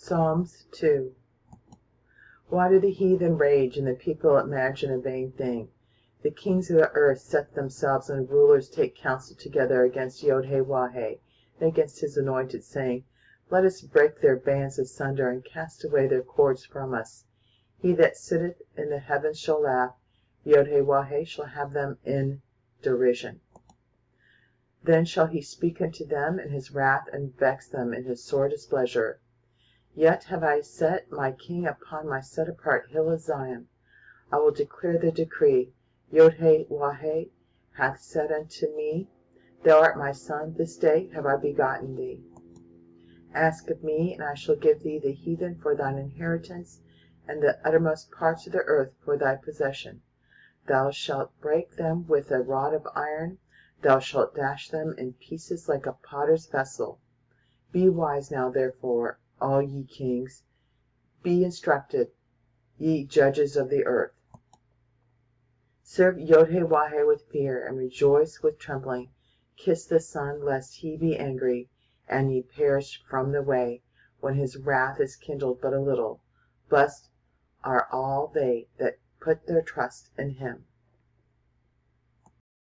Psalms 2. Why do the heathen rage, and the people imagine a vain thing? The kings of the earth set themselves, and rulers take counsel together against Yod-Heh-Wah-Heh, and against his anointed, saying, Let us break their bands asunder, and cast away their cords from us. He that sitteth in the heavens shall laugh, Yod-Heh-Wah-Heh shall have them in derision. Then shall he speak unto them in his wrath, and vex them in his sore displeasure. Yet have I set my king upon my set apart hill of Zion. I will declare the decree. Yod-Heh-Wah-Heh hath said unto me, Thou art my son, this day have I begotten thee. Ask of me, and I shall give thee the heathen for thine inheritance, and the uttermost parts of the earth for thy possession. Thou shalt break them with a rod of iron, thou shalt dash them in pieces like a potter's vessel. Be wise now, therefore, all ye kings, be instructed, ye judges of the earth. Serve Yod-Heh-Wah-Heh with fear, and rejoice with trembling. Kiss the Son, lest he be angry, and ye perish from the way, when his wrath is kindled but a little. Blessed are all they that put their trust in him.